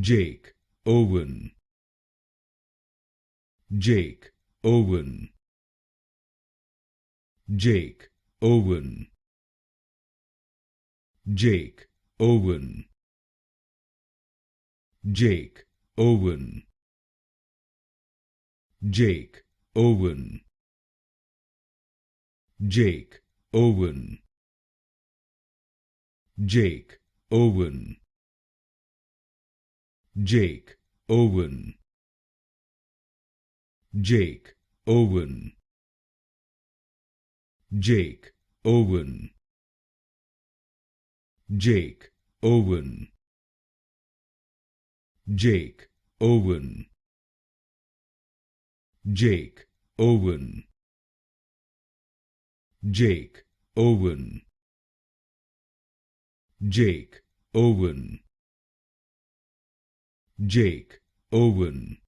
Jake, Owen. Jake, Owen. Jake, Owen. Jake, Owen. Jake, Owen. Jake, Owen. Jake, Owen. Jake, Owen. Jake, Owen. Jake, Owen. Jake, Owen. Jake, Owen. Jake, Owen. Jake, Owen. Jake, Owen. Jake, Owen. Jake, Owen.